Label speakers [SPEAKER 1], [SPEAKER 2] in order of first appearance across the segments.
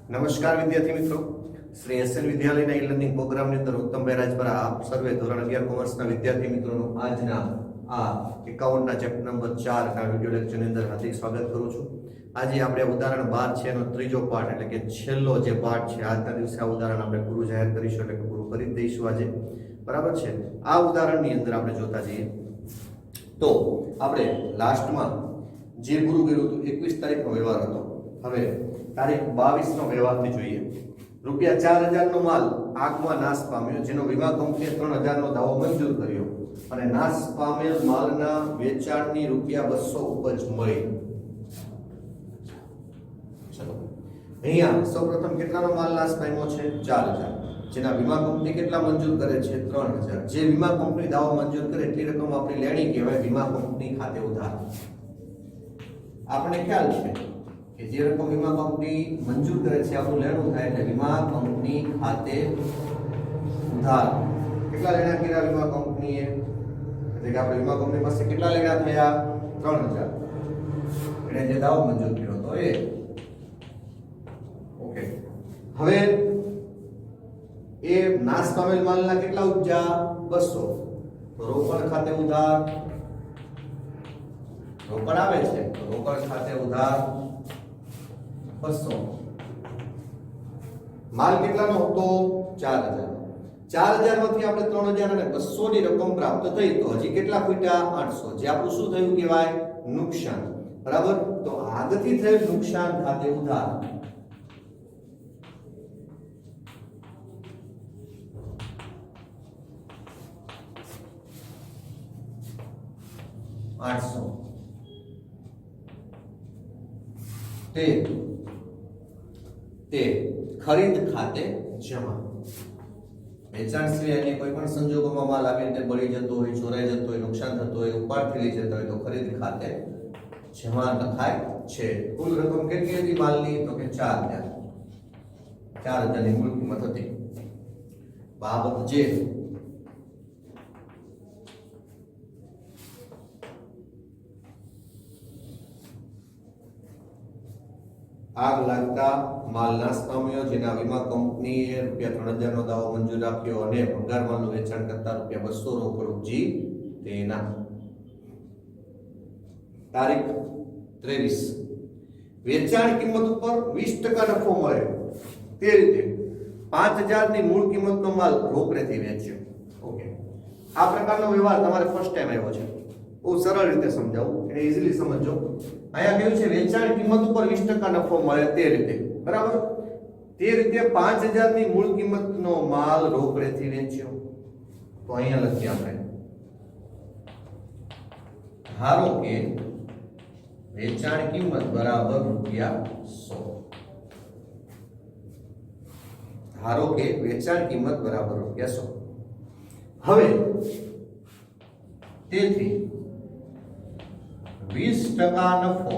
[SPEAKER 1] નમસ્કાર વિદ્યાર્થી મિત્રો, શ્રી એસએન વિદ્યાલયના ઈ લર્નિંગ પ્રોગ્રામની અંદર ઉત્તમભાઈ રાજપરા આપ સર્વે ધોરણ 11 કોમર્સના વિદ્યાર્થી મિત્રોનું આજના આ 51 ના ચેપ્ટર નંબર 4 ના વિડિયો લેક્ચરની અંદર હાર્દિક સ્વાગત કરું છું. આજે આપણે ઉદાહરણ 12 છે એનો ત્રીજો પાઠ એટલે કે છેલ્લો જે પાઠ છે આજના દિવસે આ ઉદાહરણ આપણે પૂરું જાહેર કરીશું એટલે કે પૂરું કરી દઈશું આજે. બરાબર છે. આ ઉદાહરણની અંદર આપણે જોતા જઈએ તો આપણે લાસ્ટમાં જે પૂરું કર્યું હતું 21 તારીખનો વ્યવહાર હતો. હવે તારીખ 22 નો વ્યવહારથી જોઈએ. રૂપિયા 4000 નો માલ આગમાં નાશ પામ્યો, જેનો વીમા કંપનીએ 3000 નો દાવો મંજૂર કર્યો અને નાશ પામેલ માલના વેચાણની રૂપિયા 200 ઉપજ મળી. ચલો અહીંયા સૌપ્રથમ કેટલાનો માલ નાશ પામ્યો છે? 4000, જેના વીમા કંપની કેટલા મંજૂર કરે છે? 3000. જે વીમા કંપની દાવો મંજૂર કરે એટલી રકમ આપણી લેણી કહેવાય વીમા કંપની ખાતે ઉધાર. આપણે ખ્યાલ છે કે જે રકમ વીમા કંપની મંજૂર કરે છે આપણું લેણું થાય એટલે વીમા કંપની ખાતે ઉધાર. કેટલા લેણા કર્યા વીમા કંપનીએ? એટલે કે આપણે વીમા કંપની પાસે કેટલા લેણા થયા? 3000. એટલે જે દાવો મંજૂર કર્યો તો એ ઓકે. હવે એ નાશ પામેલ માલના કેટલા ઉપજા? 200. તો રોકડ ખાતે ઉધાર, રોકડ આવે છે તો રોકડ ખાતે ઉધાર 200. માલ કેટલાનો હતો? 4000. 4000 માંથી આપણે 3000 અને 200 ની રકમ પ્રાપ્ત થઈ તો હજી કેટલા ખૂટ્યા? 800. જે આપણું શું થયું કહેવાય? નુકસાન. બરાબર. તો આગથી થયેલ નુકસાન ખાતે ઉધાર. તે ખરીદ ખાતે જમા. વેચાણ સિવાયની કોઈ પણ સંજોગોમાં માલ આવી રીતે બળી જતો હોય, ચોરાઈ જતો હોય, નુકસાન થતું હોય, ઉપાડથી લઈ જતા હોય તો ખરીદ ખાતે જમા લખાય છે. કુલ રકમ કેટલી હતી માલની? તો કે 4000. 4000 ની મૂળ કિંમત હતી. બાબત જે આગ લાગતા માલ નાશ પામ્યો, જેના વીમા કંપનીએ રૂપિયા 3000 નો દાવો મંજૂર આપ્યો અને ભંગાર માલનું વેચાણ કરતા રૂપિયા 200 રોકડ ઉપજી તેના. તારીખ 23 વેચાણ કિંમત ઉપર 20% નફો મળે તે રીતે 5000 ની મૂળ કિંમતનો માલ રોકડેથી વેચ્યો. ઓકે. આ પ્રકારનો વ્યવહાર તમારે ફર્સ્ટ ટાઈમ આવ્યો છે. બહુ સરળ રીતે સમજાવું એટલે ઈઝીલી સમજો. અહીંયા કહ્યું છે વેચાણ કિંમત ઉપર 20% નફો મળે તે રીતે. બરાબર. તે રીતે 5000 ની મૂળ કિંમતનો માલ રોકડેથી વેચ્યો. તો અહીંયા લખીએ આપણે ધારો કે વેચાણ કિંમત બરાબર રૂપિયા 100. ધારો કે વેચાણ કિંમત બરાબર રૂપિયા 100. હવે તેથી 20% નફો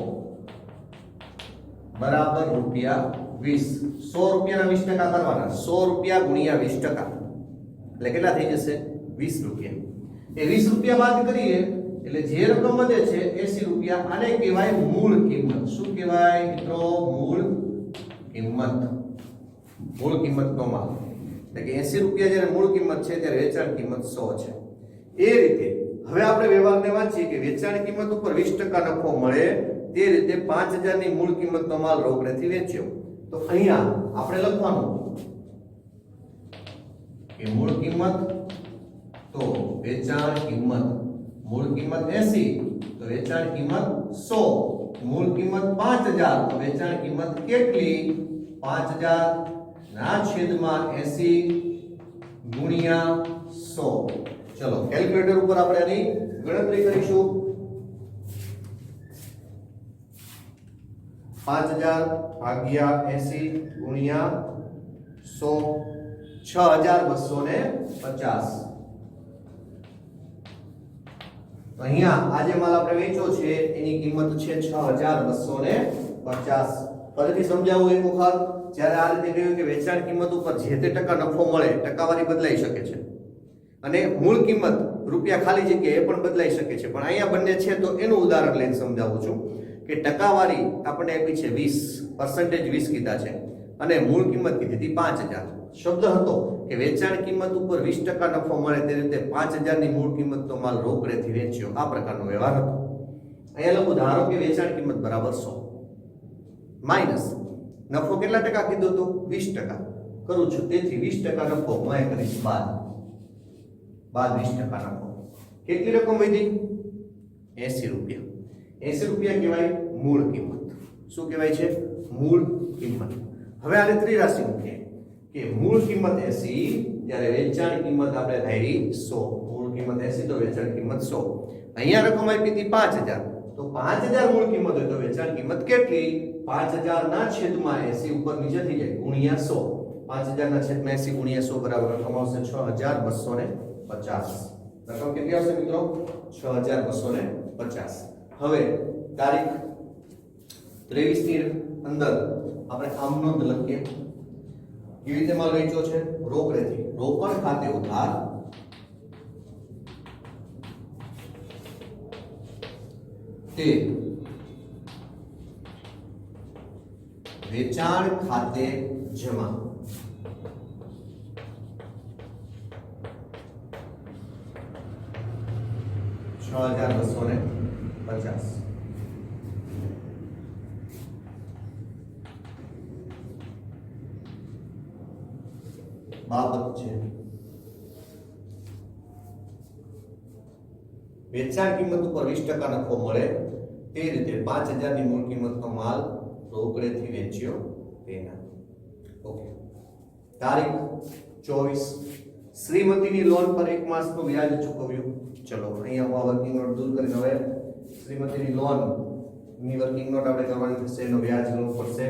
[SPEAKER 1] બરાબર રૂપિયા 20. 100 રૂપિયાના 20% કરવાના. 100 રૂપિયા ગુણ્યા 20%. એટલે કેટલા થઈ જશે? 20 રૂપિયા. એ 20 રૂપિયા બાદ કરીએ એટલે જે રકમ વધે છે 80 રૂપિયા. આને કહેવાય મૂળ કિંમત. શું કહેવાય મિત્રો? મૂળ કિંમત. મૂળ કિંમતનો માલ. એટલે કે 80 રૂપિયા જ્યારે મૂળ કિંમત છે ત્યારે વેચાણ કિંમત 100 છે. એ રીતે હવે આપણે વ્યવહારને વાંચીએ કે વેચાણ કિંમત ઉપર 20% નફો મળે તે રીતે 5000 ની મૂળ કિંમતનો માલ રોકડેથી વેચ્યો. તો અહીંયા આપણે લખવાનું કે મૂળ કિંમત તો વેચાણ કિંમત. મૂળ કિંમત 80 તો વેચાણ કિંમત 100. મૂળ કિંમત 5000 તો વેચાણ કિંમત કેટલી? 5000 ના છેદમાં 80 ગુણ્યા 100. ચલો કેલ્ક્યુલેટર ઉપર આપણે આની ગણતરી કરીશું. 5000 ભાગ્યા 80 ગુણ્યા 100 6250. અહીંયા આજે માલ આપણે વેચ્યો છે એની કિંમત છે 6250. ફરીથી સમજાવું એક વખત. જ્યારે આ રીતે કહ્યું કે વેચાણ કિંમત ઉપર જે તે ટકા નફો મળે, ટકાવારી બદલાઈ શકે છે અને મૂળ કિંમત રૂપિયા ખાલી જગ્યાએ એ પણ બદલાઈ શકે છે. પણ અહીંયા બંને છે તો એનું ઉદાહરણ લઈને સમજાવું છું કે ટકાવારી આપણે આપી છે 20%, 20 કીધા છે અને મૂળ કિંમત કીધી હતી 5000. શબ્દ હતો કે વેચાણ કિંમત ઉપર 20% નફો મળે તે રીતે 5000 ની મૂળ કિંમતનો માલ રોકડેથી વેચ્યો. આ પ્રકારનો વ્યવહાર હતો. અહીંયા લખું ધારો કે વેચાણ કિંમત બરાબર 100 માઈનસ નફો કેટલા ટકા કીધું તો 20% કરું છું, તેથી 20% નફો હું કરીશ બાદ 20% નફો. કેટલી રકમ વધી? 80 રૂપિયા. 80 રૂપિયા કહેવાય મૂળ કિંમત. શું કહેવાય છે? મૂળ કિંમત. હવે આને ત્રિરાશી મૂકીએ કે મૂળ કિંમત 80 ત્યારે વેચાણ કિંમત આપણે ધારી 100. મૂળ કિંમત 80 તો વેચાણ કિંમત 100. અહીંયા રકમ આપી હતી 5000, તો 5000 મૂળ કિંમત હોય તો વેચાણ કિંમત કેટલી? 5000 ના છેદમાં 80 ઉપર નીચે થઈ જાય ગુણ્યા 100. 5000 ના છેદમાં 80 ગુણ્યા 100 બરાબર રકમ આવશે 6250. રકમ કેટલી આવશે મિત્રો? 6250. હવે તારીખ 23 ની અંદર આપણે આમ નોંધ લખીએ. કેવી રીતે માલ વેચ્યો છે? રોકડેથી. રોકડ ખાતે ઉધાર તે વેચાણ ખાતે જમા. ₹6250. બાબત છે વેચાણ કિંમત ઉપર 20% નફો મળે તે રીતે 5000 ની મૂળ કિંમતનો માલ રોકડેથી વેચ્યો તેના. ઓકે. તારીખ 24 શ્રીમતીની લોન પર 1 માસનું વ્યાજ ચૂકવ્યું. ચલો અહીંયા હું આ વર્કિંગ નોટ દૂર કરીને હવે શ્રીમતીની લોન ની વર્કિંગ નોટ આપણે કરવાની થશે, એનો વ્યાજ ગણવું પડશે.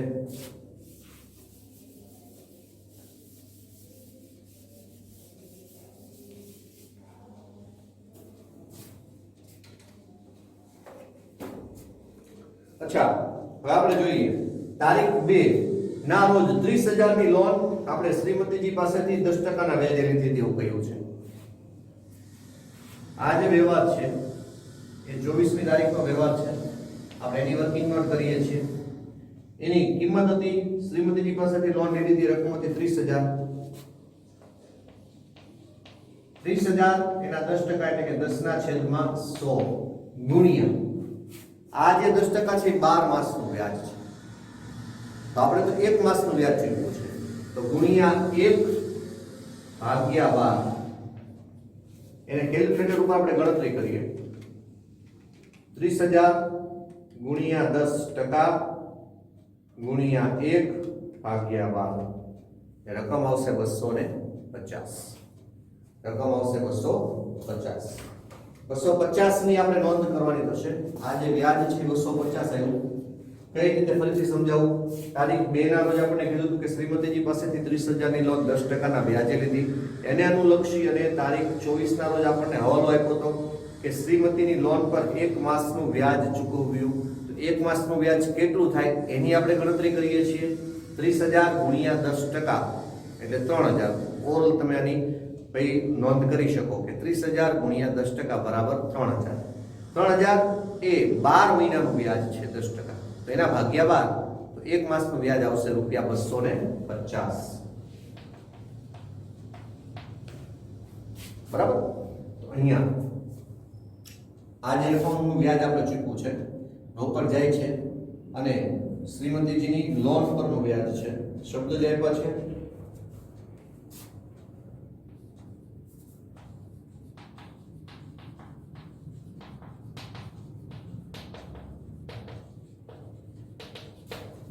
[SPEAKER 1] અચ્છા, હવે આપણે જોઈએ તારીખ 2 ના રોજ 30000 ની લોન આપણે શ્રીમતીજી પાસેથી 10% ના વ્યાજે લીધી તેવું કહ્યું છે. આ જે વ્યવહાર છે એ 24મી તારીખનો વ્યવહાર છે. આપણે એની વર્કિંગ નોટ કરીએ છીએ. એની કિંમત હતી શ્રીમતીજી પાસેથી લોન લીધી હતી, રકમ હતી 30000. 30000 એના 10% એટલે કે 10/100 ગુણ્યા આ જે 10% છે 12 માસનું વ્યાજ છે. તો આપણે તો 1 માસનું વ્યાજ ચૂકવ્યું છે, તો ગુણ્યા 1/12. એને કેલ્ક્યુલેટર ઉપર આપણે ગણતરી કરીએ. 30000 ગુણ્યા 10% ગુણ્યા 1/12 એ રકમ આવશે 250. રકમ આવશે 250. 250 ની આપણે નોંધ કરવાની થશે. આ જે વ્યાજ છે 250 આવ્યું. કઈ રીતે ફરીથી સમજાવું? તારીખ 2 ના રોજ આપણે કીધું હતું કે શ્રીમતીજી પાસેથી 30000 ની લોન 10% ના વ્યાજે લીધી. એને અનુલક્ષી અને તારીખ 24 ના રોજ આપણને હવાલો આપ્યો હતો કે શ્રીમતીની લોન પર 1 માસનું વ્યાજ ચૂકવ્યું. તો 1 માસનું વ્યાજ કેટલું થાય એની આપણે ગણતરી કરીએ છીએ. 30000 ગુણ્યા 10% એટલે 3000. ઓરલ તમે આની ભાઈ નોંધ કરી શકો કે 30000 ગુણ્યા 10% બરાબર 3000. 3000 એ 12 મહિનાનું વ્યાજ છે 10%. તો એના ભાગ્યા 12, તો 1 માસનું વ્યાજ આવશે ₹250. બરાબર? તો અહીંયા આ જે રકમનું વ્યાજ આપણે ચૂકવું છે, રોકડ જાય છે અને શ્રીમતીજીની લોન પરનું વ્યાજ છે. શબ્દ જે આપ્યા છે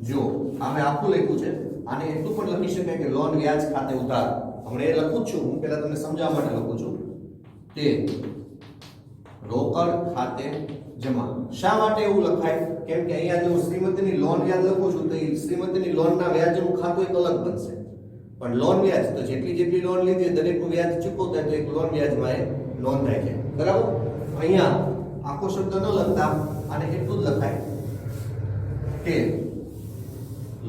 [SPEAKER 1] જો આમે આખું લખ્યું છે, આને એટલું પણ લખી શકાય કે લોન વ્યાજ ખાતે ઉધાર. હમણાં એ લખું છું, હું પહેલા તમને સમજાવવા માટે લખું છું. તે રોકડ ખાતે જમા. શા માટે એવું લખાય? કેમ કે અહીંયા જો શ્રીમતીની લોન વ્યાજ લખું છું તો એ શ્રીમતીની લોનના વ્યાજનું ખાતું એક અલગ બનશે. પણ લોન વ્યાજ તો જેટલી લોન લીધી દરેકનું વ્યાજ ચૂકવતા તો એક લોન વ્યાજમાં એ નોંધાય છે. બરાબર? અહીંયા આખો શબ્દ ન લખતા આને એટલું જ લખાય કે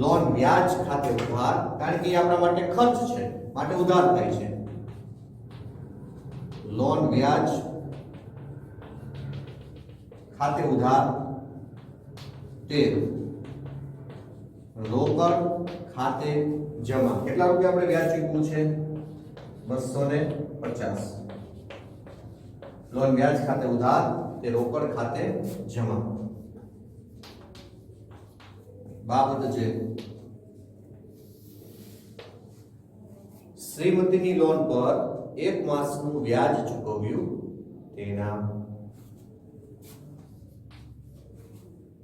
[SPEAKER 1] લોન વ્યાજ ખાતે ઉધાર, કારણ કે એ આપણા માટે ખર્ચ છે, માટે ઉધાર થાય છે. લોન વ્યાજ ખાતે ઉધાર તે રોકડ ખાતે જમા. કેટલા રૂપિયા આપણે વ્યાજ ચૂકવું છે? 250. લોન વ્યાજ ખાતે ઉધાર, તે રોકડ ખાતે જમા. બાબત છે શ્રીમતીની લોન પર 1 માસનું વ્યાજ ચૂકવ્યું તેના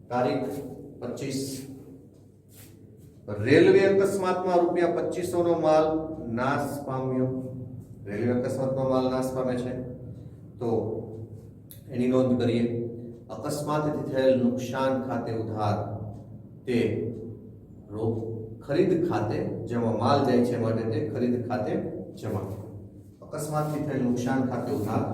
[SPEAKER 1] તારીખ 25. રેલવે અકસ્માતમાં ₹2500 નો માલ નાશ પામ્યો. રેલવે અકસ્માતમાં માલ નાશ પામે છે તો એની નોંધ કરીએ. અકસ્માતથી થયેલ નુકસાન ખાતે ઉધાર, તે ખરીદ ખાતે જમા. માલ જાય છે માટે તે ખરીદ ખાતે જમા. અકસ્માતથી થયેલ નુકસાન ખાતે ઉધાર,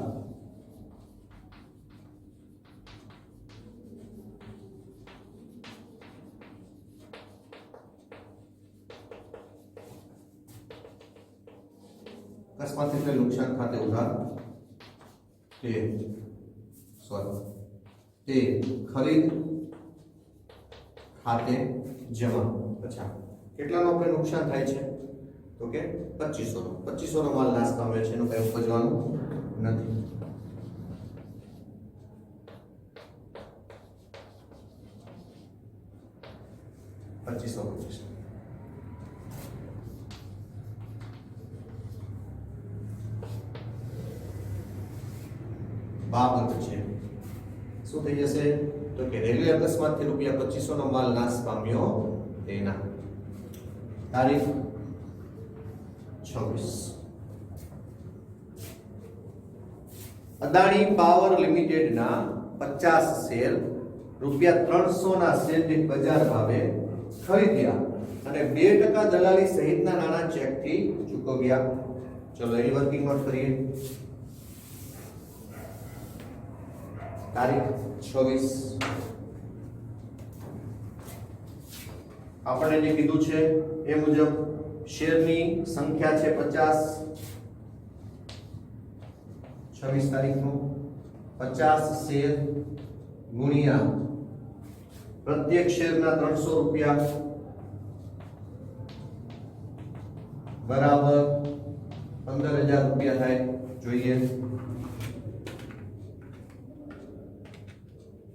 [SPEAKER 1] અકસ્માતથી થયેલ નુકસાન ખાતે ઉધાર, તે ખરીદ ખાતે જમા. અચ્છા, કેટલાનું આપણે નુકસાન થાય છે? તો કે 2500 નો. 2500 નો માલ નાશ પામે છે, એનું કઈ ઉપજવાનું નથી. બાબત છે શું થઈ જશે? તો કે રેલવે અકસ્માતથી ₹2500 નો માલ નાશ પામ્યો તેના તારીખ 26. અદાણી પાવર લિમિટેડના 50 શેર ₹300 ના શેરની બજાર ભાવે ખરીદ્યા અને 2% દલાલી સહિતના નાણાં ચેકથી ચૂકવ્યા. ચલો એની વર્કિંગ નોટ કરીએ. તારીખ 26. આપણે જે કીધું છે એ મુજબ શેરની સંખ્યા છે 50. 26 તારીખનું 50 શેર ગુણ્યા પ્રત્યેક શેરના ₹300 બરાબર ₹15,000 થાય. જોઈએ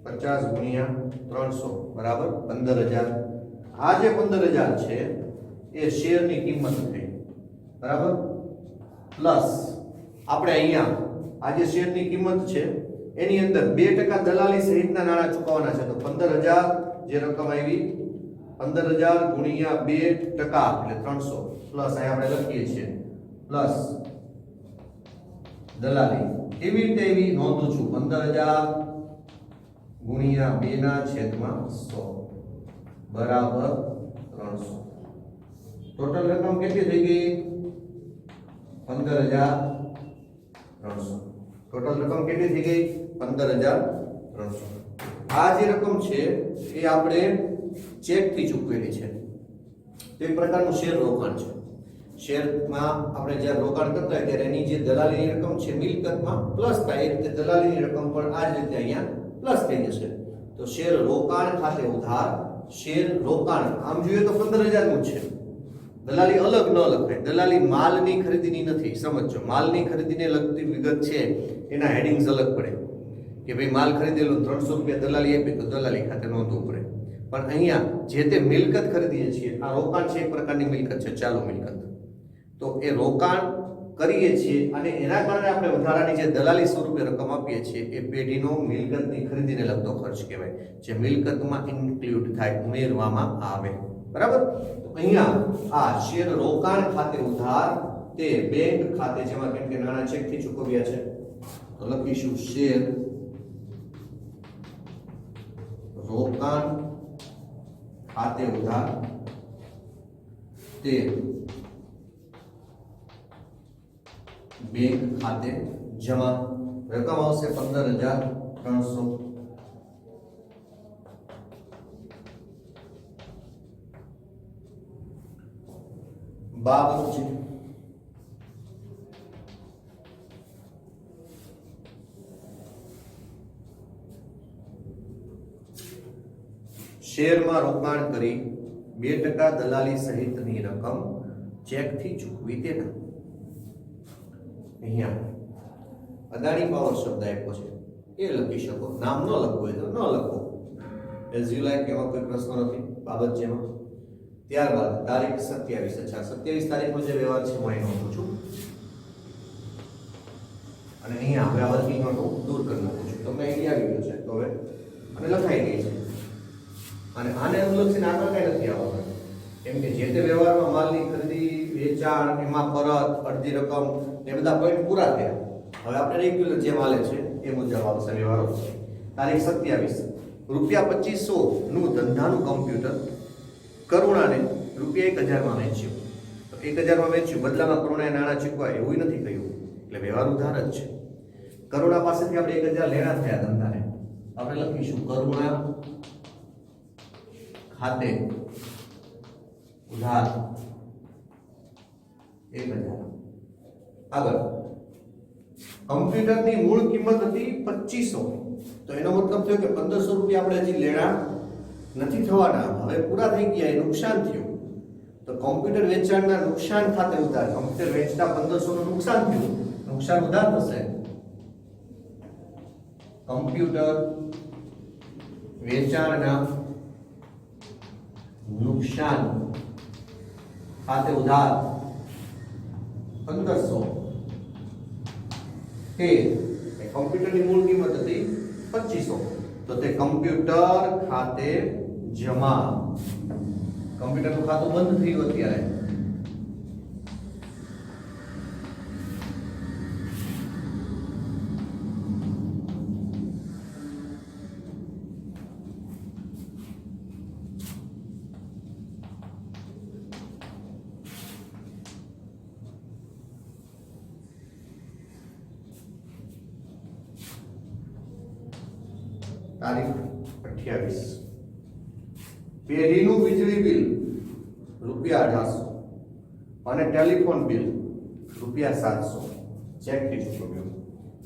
[SPEAKER 1] 50 ગુણ્યા 300 બરાબર 15,000. આ જે 15,000 છે એ શેરની કિંમત થઈ બરાબર, પ્લસ આપણે અહીંયા આ જે શેરની કિંમત છે એની અંદર 2% દલાલી સહિતના નાણાં ચૂકવવાના છે. તો 15,000 જે રકમ આવી 15,000 ગુણ્યા 2% એટલે 300 પ્લસ અહીંયા આપણે લખીએ છીએ પ્લસ દલાલી. એવી રીતે એવી નોંધું છું 15,000 ગુણ્યા 2/100 બરાબર 300. ટોટલ રકમ કેટલી થઈ ગઈ? 15,300. ટોટલ રકમ કેટલી થઈ ગઈ? 15,300. આ જે રકમ છે એ આપણે ચેક થી ચૂકવેલી છે. તો એક પ્રકારનું શેર રોકાણ છે. શેરમાં આપણે જ્યારે રોકાણ કરતા હોય ત્યારે એની જે દલાલીની રકમ છે મિલકતમાં પ્લસ થાય, એ રીતે દલાલીની રકમ પણ આ જ રીતે અહીંયા પ્લસ થઈ જશે. તો શેર રોકાણ ખાતે ઉધાર, શેર રોકાણ આમ જોઈએ તો 15,000 નું છે. દલાલી અલગ ન લખાય. દલાલી માલની ખરીદીની નથી. સમજો, માલની ખરીદીને લગતી વિગત છે એના હેડિંગ્સ અલગ પડે કે ભાઈ માલ ખરીદેલો ₹300 દલાલી આપી તો દલાલી ખાતે નોંધવું પડે. પણ અહીંયા જે તે મિલકત ખરીદીએ છીએ, આ રોકાણ છે, એક પ્રકારની મિલકત છે, ચાલુ મિલકત. તો એ રોકાણ કરીએ છીએ અને એના કારણે આપણે વધારાની જે દલાલી સ્વરૂપે રકમ આપીએ છીએ એ પેઢીનો મિલકતની ખરીદીને લગતો ખર્ચ કહેવાય, જે મિલકતમાં ઇન્ક્લુડ થાય, ઉમેરવામાં આવે. બરાબર? તો અહીંયા આ શેર રોકાણ ખાતે ઉધાર, તે બેંક ખાતે જેમાં કેમ કે નાણાં ચેકથી ચૂકવ્યા છે તો લખીશું શેર રોકાણ ખાતે ઉધાર, તે બેંક ખાતે જમા. રકમ આવશે 15,300. બાબત છે શેરમાં રોકાણ કરી 2% દલાલી સહિતની રકમ ચેકથી ચૂકવી તેના. અહીંયા અદાણી પાવર શબ્દ આપ્યો છે, એ લખી શકો. નામ ન લખવું હોય તો ન લખો, એઝ યુ લાઈક. એમાં કોઈ પ્રશ્ન નથી બાબત જેમાં. ત્યારબાદ તારીખ 27. અચ્છા, 27 તારીખનો જે વ્યવહાર છે હું અહીં નોંધું છું અને અહીંયા હવે આ વર્કિંગ નોટ દૂર કરી નાખું છું. તમને આઈડિયા આવી ગયો છે તો હવે અને લખાઈ ગઈ છે. અને આને અનુલક્ષીને આગળ કઈ નથી આવવાનું, કેમ કે જે તે વ્યવહારમાં માલની ખરીદી, વેચાણ, એમાં પરત, અડધી રકમ એ બધા પોઈન્ટ પૂરા થયા. હવે આપણે રેગ્યુલર જે માલે છે એ મુજબ આવશે વ્યવહારો. તારીખ 27. ₹2500 નું ધંધાનું કમ્પ્યુટર કરુણાને ₹1000 માં વેચ્યું. તો 1000 માં વેચ્યું, બદલામાં કરુણાએ નાણાં ચૂકવાય એવું નથી કહ્યું, એટલે વ્યવહાર ઉધાર જ છે. કરુણા પાસેથી આપણે 1000 લેણા થયા ધંધાને. આપણે લખીશું કરુણા ખાતે ઉધાર 1000. આગળ કમ્પ્યુટરની મૂળ કિંમત હતી 2500, તો એનો મતલબ થયો કે 1500 રૂપિયા આપણે હજી લેણા નથી થવાના, હવે પૂરા થઈ ગયા, એ નુકસાન થયું. તો કોમ્પ્યુટર વેચાણના નુકસાન ખાતે ઉધાર. કોમ્પ્યુટર વેચતા 1500 નું નુકસાન થયું, નુકસાન ઉધાર થશે. કોમ્પ્યુટર વેચાણના નુકસાન ખાતે ઉધાર 1500. કે કોમ્પ્યુટરની મૂળ કિંમત હતી 2500, તો તે કમ્પ્યુટર ખાતે જમા. કમ્પ્યુટરનું ખાતું બંધ થયું અત્યારે. તારીખ 28. પેઢીનું વીજળી બિલ ₹1800 અને ટેલિફોન બિલ ₹700 ચેકથી ચૂકવ્યું.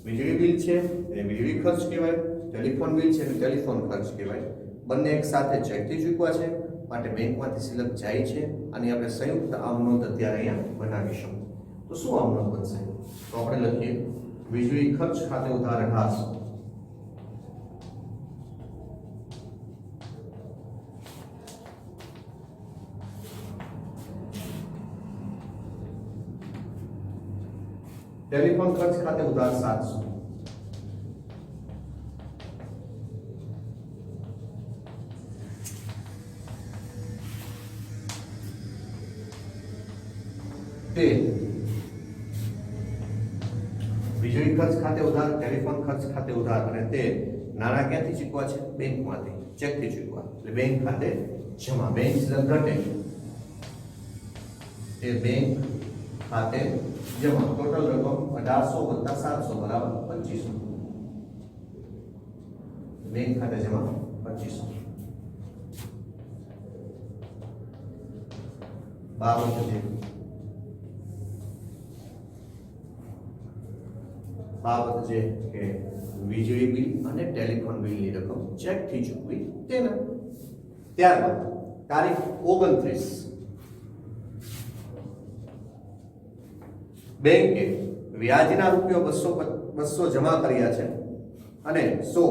[SPEAKER 1] વીજળી બિલ છે એ વીજળી ખર્ચ કહેવાય, ટેલિફોન બિલ છે એ ટેલિફોન ખર્ચ કહેવાય. બંને એક સાથે ચેકથી ચૂકવા છે, માટે બેંકમાંથી સિલક જાય છે અને આપણે સંયુક્ત આમ નોંધ અત્યારે અહીંયા બનાવીશું. તો શું આમ નોંધ બનશે? તો આપણે લખીએ વીજળી ખર્ચ ખાતે ઉધાર 1800. टेलीफोन खर्च खाते उधार 700. તે વીજળી ખર્ચ ખાતે ઉધાર, ટેલિફોન ખર્ચ ખાતે ઉધાર અને તે નાણાં ક્યાંથી ચૂકવા છે? બેંકમાંથી, ચેકથી ચૂકવા. એટલે બેંક ખાતે જમા. બેંક ઘટે, તે બેંક ખાતે જમા. ટોટલ રકમ 1800 + 700 = 2500. બેંક ખાતે જમા 2500. બાબત છે કે વીજળી બિલ અને ટેલિફોન બિલની રકમ ચેકથી ચૂકવી તેના. ત્યારબાદ તારીખ 29. બેંકે વ્યાજના ₹200 જમા કર્યા છે અને 100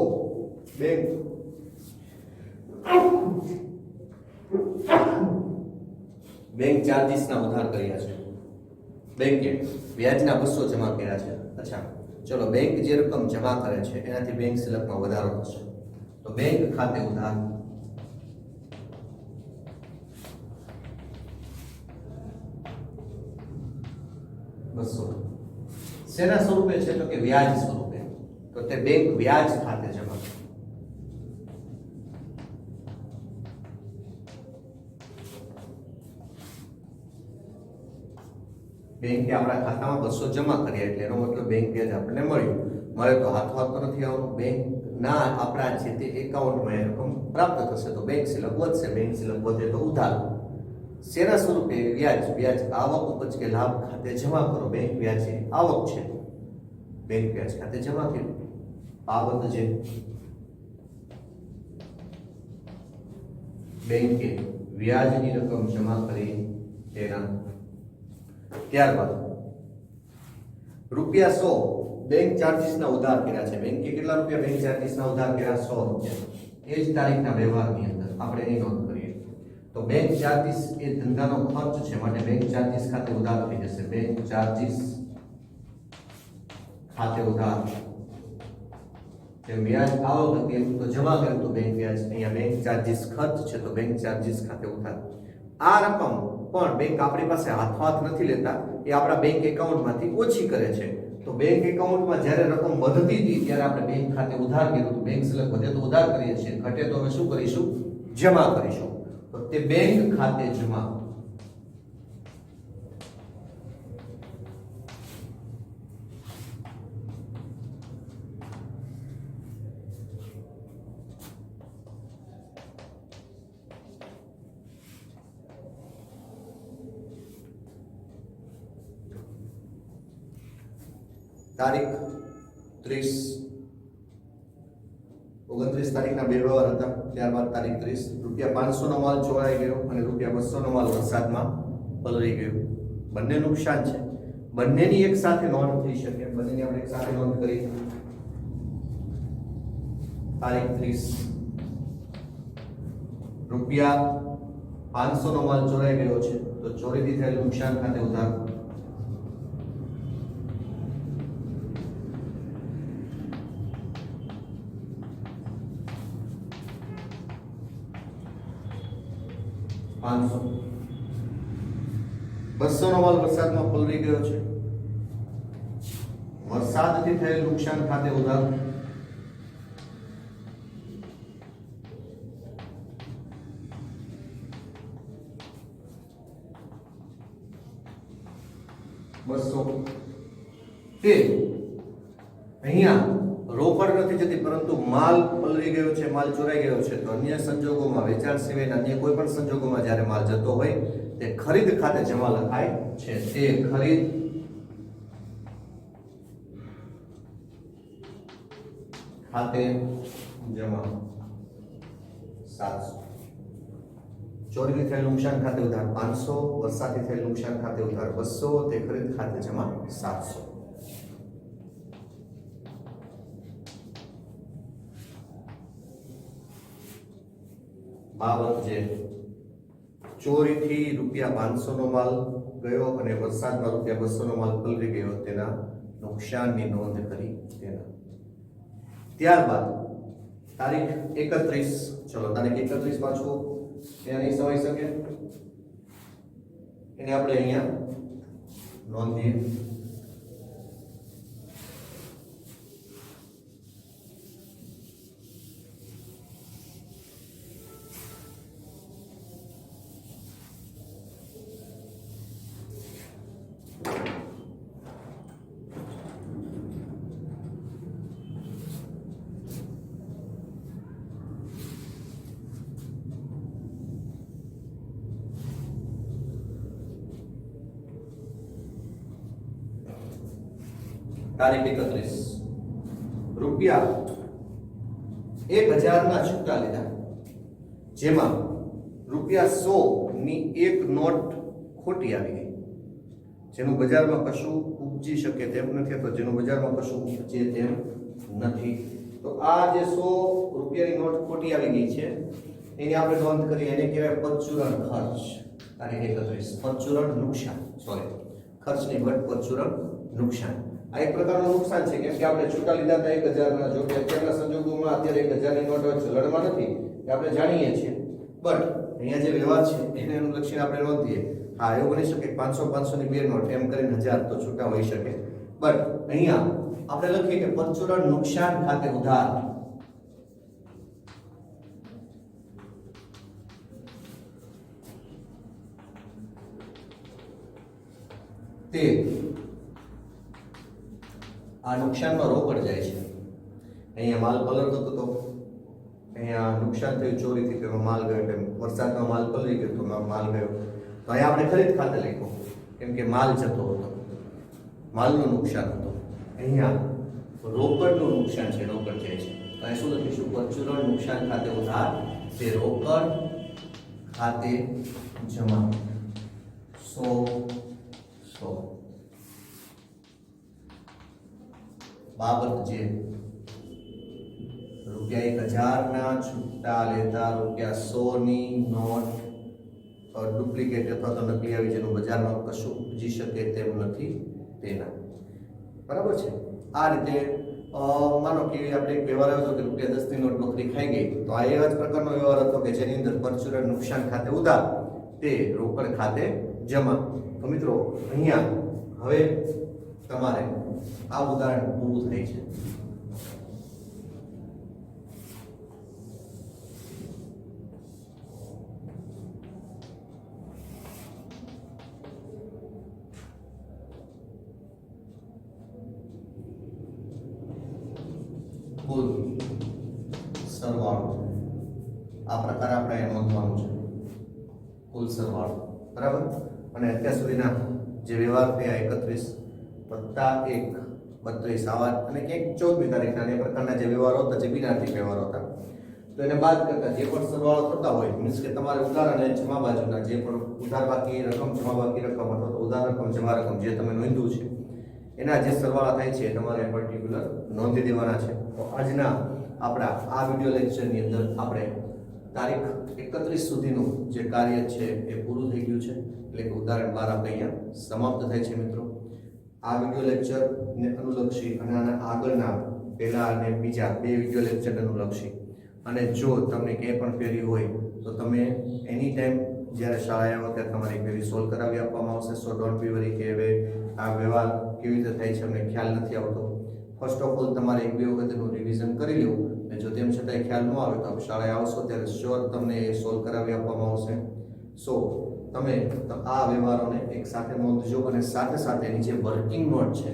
[SPEAKER 1] બેંક ચાર્જીસના ઉધાર કર્યા છે. બેંકે વ્યાજના 200 જમા કર્યા છે. અચ્છા, ચલો બેંક જે રકમ જમા કરે છે એનાથી બેંક સિલકમાં વધારો થશે. તો બેંક ખાતે ઉધાર 200. શેના સ્વરૂપે છે? તો કે વ્યાજ સ્વરૂપે. તો તે બેંક વ્યાજ ખાતે જમા. બેંકે આપણા ખાતામાં 200 જમા કર્યા એટલે એનો મતલબ બેંક વ્યાજ આપણને મળ્યું. મળે તો હાથો હાથ તો નથી આવવાનું. બેંક ના આપણા છે તે એકાઉન્ટમાં એ રકમ પ્રાપ્ત થશે તો બેંક સિલક વધશે. બેંક સિલક વધે તો ઉધાર. શેના સ્વરૂપે? વ્યાજ. વ્યાજ આવક ઉપજ કે લાભ ખાતે જમા કરો. બેંક વ્યાજ એ આવક છે, બેંક વ્યાજ ખાતે જમા કર્યું. બાબત છે બેંકે વ્યાજની રકમ જમા કરી તેના. ત્યારબાદ રૂપિયા 100 બેંક ચાર્જીસના ઉધાર કર્યા છે. બેંકે કેટલા રૂપિયા બેંક ચાર્જીસના ઉધાર કર્યા? 100 રૂપિયા. એ જ તારીખના વ્યવહારની અંદર આપણે એની નોંધ કરીએ. તો બેંક ચાર્જીસ એ ધંધાનો ખર્ચ છે, માટે બેંક ચાર્જીસ ખાતે ઉધાર થઈ જશે. બેંક ચાર્જીસ ખાતે ઉધાર. જેમ વ્યાજ આવક હતી તો જમા કર્યું તો બેંક વ્યાજ, અહીંયા બેંક ચાર્જીસ ખર્ચ છે તો બેંક ચાર્જીસ ખાતે ઉધાર. આ રકમ પણ બેંક આપણી પાસે હાથોહાથ નથી લેતા, એ આપણા બેંક એકાઉન્ટમાંથી ઓછી કરે છે. તો બેંક એકાઉન્ટમાં જ્યારે રકમ વધતી હતી ત્યારે આપણે બેંક ખાતે ઉધાર કર્યું, તો બેંક સિલક વધે તો ઉધાર કરીએ છીએ, ઘટે તો અમે શું કરીશું? જમા કરીશું. તો તે બેંક ખાતે જમા. તારીખ 29 તારીખના બે વ્યવહાર હતા. ત્યારબાદ તારીખ 30 રૂપિયા 500 નો માલ ચોરાઈ ગયો અને રૂપિયા 200 નો માલ વરસાદમાં પલળી ગયો. બંને નુકસાન છે, બંનેની એક સાથે નોંધ થઈ શકે. બંનેની આપણે એક સાથે નોંધ કરી. તારીખ 30 રૂપિયા 500 નો માલ ચોરાઈ ગયો છે તો ચોરીથી થયેલ નુકસાન ખાતે ઉધાર. $500. 200 નો માલ વરસાદમાં પલળી ગયો છે, વરસાદથી થયેલ નુકસાન ખાતે ઉધાર. તે અહીંયા રોકડ નથી જતી, પરંતુ માલ પલળી ગયો છે, માલ ચોરાઈ ગયો છે, તો અન્ય સંજોગોમાં, વેચાણ સિવાયના અન્ય કોઈ પણ સંજોગોમાં જ્યારે માલ જતો હોય તે ખરીદ ખાતે જમા લખાય છે. તે ખરીદ ખાતે જમા. 700. ચોરીથી થયેલ નુકસાન ખાતે ઉધાર 500, વરસાદથી થયેલ નુકસાન ખાતે ઉધાર 200, તે ખરીદ ખાતે જમા 700. બાબત જે ચોરીથી રૂપિયા 500 નો માલ ગયો અને વરસાદમાં રૂપિયા 200 નો માલ પલળી ગયો તેના નુકસાનની નોંધ કરી તેના. ત્યારબાદ તારીખ 31, ચલો તારીખ 31 પાછું ત્યાં નહીં સમાઈ શકે, એને આપણે અહીંયા નોંધીએ. તારીખ 31 રૂપિયા 1000 ના છૂટા લીધા, જેમાં રૂપિયા 100 ની એક નોટ ખોટી આવી ગઈ, જેનું બજારમાં કશું ઉપજી શકે તેમ નથી, અથવા જેનું બજારમાં કશું ઉપજે તેમ નથી. તો આ જે 100 રૂપિયાની નોટ ખોટી આવી ગઈ છે એની આપણે નોંધ કરી. એને કહેવાય પરચુરણ ખર્ચ. તારીખ 31 પરચુરણ નુકસાન, સોરી ખર્ચની ઘટ પરચુરણ નુકસાન. આ એક પ્રકારનું નુકસાન છે, કેમ કે આપણે છૂટા લીધા હતા 1000 ના. જો કે અત્યારના સંજોગોમાં અત્યારે 1000 ની નોટ ચલણમાં નથી, એ આપણે જાણીએ છીએ, બટ અહીંયા જે વ્યવહાર છે એને અનુલક્ષીને આપણે નોંધીએ. હા, એવું બની શકે 500 500 ની બે નોટ એમ કરીને 1000 તો છૂટા હોઈ શકે, બટ અહીંયા આપણે લખીએ કે પરચુરણ નુકસાન ખાતે ઉધાર. તે આ નુકસાનમાં રોકડ જાય છે. અહીંયા માલ પલળતો હતો, અહીંયા નુકસાન થયું ચોરીથી, તેમાં માલ ગયો, એટલે વરસાદમાં માલ પલળી ગયો તો માલ ગયો. તો અહીંયા આપણે ખરીદ ખાતે લખ્યું, કેમ કે માલ જતો હતો, માલનું નુકસાન હતું. અહીંયા રોકડનું નુકસાન છે, રોકડ જાય છે. તો અહીં શું લખીશું? પરચુરણ નુકસાન ખાતે ઉધાર, તે રોકડ ખાતે જમા 100 બાબત જે ₹1000 ના છૂટા લેતા ₹100 ની નોટ ડુપ્લિકેટ અથવા તો નકલી આવી જેનું બજારમાં કશું ઉપજી શકે તેમ નથી તેના બરાબર છે। આ રીતે માનો કે આપણે એક વ્યવહાર આવ્યો હતો કે ₹10 ની નોટ બકરી ખાઈ ગઈ, તો આ એવા જ પ્રકારનો વ્યવહાર હતો કે જેની અંદર પરચુરણ નુકસાન ખાતે ઉધાર તે રોકડ ખાતે જમા। તો મિત્રો અહીંયા હવે તમારે આ ઉદાહરણ પૂરું થાય છે। કુલ સરવાળો આ પ્રકાર આપણે નોંધવાનું છે, કુલ સરવાળો બરાબર। અને અત્યાર સુધીના જે વ્યવહાર થયા 31 + 1 32 આવા અને ક્યાંક 14મી તારીખના એ પ્રકારના જે વ્યવહારો હતા જે બિનાર્થિક વ્યવહારો હતા, તો એને બાદ કરતા જે પણ સરવાળો થતા હોય મીન્સ કે તમારે ઉધાર અને જમા બાજુના જે પણ ઉધાર બાકી રકમ જમા બાકી રકમ અથવા તો ઉધાર રકમ જમા રકમ જે તમે નોંધ્યું છે એના જે સરવાળા થાય છે તમારે પર્ટિક્યુલર નોંધી દેવાના છે। તો આજના આપણા આ વિડિયો લેક્ચરની અંદર આપણે તારીખ 31 સુધીનું જે કાર્ય છે એ પૂરું થઈ ગયું છે, એટલે કે ઉદાહરણ 12 આપણે અહીંયા સમાપ્ત થાય છે। મિત્રો આ વિડિયો લેક્ચરને અનુલક્ષી અને આના આગળના પહેલા અને બીજા બે વિડિયો લેક્ચરને અનુલક્ષી અને જો તમને ક્યાંય પણ ક્વેરી હોય તો તમે એની ટાઈમ જ્યારે શાળાએ આવો ત્યારે તમારી ક્વેરી સોલ્વ કરાવી આપવામાં આવશે। સો ડોન્ટ બી વરી કે હવે આ વ્યવહાર કેવી રીતે થાય છે અમને ખ્યાલ નથી આવતો। ફર્સ્ટ ઓફ ઓલ તમારે એક બે વખત એનું રિવિઝન કરી લેવું અને જો તેમ છતાંય ખ્યાલ ન આવે તો આપ શાળાએ આવશો ત્યારે શ્યોર તમને એ સોલ્વ કરાવી આપવામાં આવશે। સો તમે આ વ્યવહારોને એક સાથે નોંધજો અને સાથે સાથે એની જે વર્કિંગ નોટ છે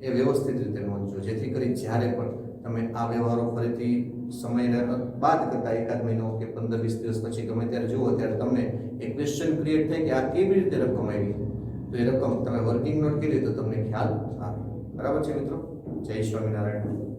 [SPEAKER 1] એ વ્યવસ્થિત રીતે નોંધજો, જેથી કરી જ્યારે પણ તમે આ વ્યવહારો ફરીથી સમયને બાદ કરતા એકાદ મહિનો કે 15-20 દિવસ પછી ગમે ત્યારે જુઓ ત્યારે તમને એક ક્વેશ્ચન ક્રિએટ થાય કે આ કેવી રીતે રકમ આવી, તો એ રકમ તમે વર્કિંગ નોટ કરી તો તમને ખ્યાલ આવે। બરાબર છે મિત્રો? જય સ્વામિનારાયણ।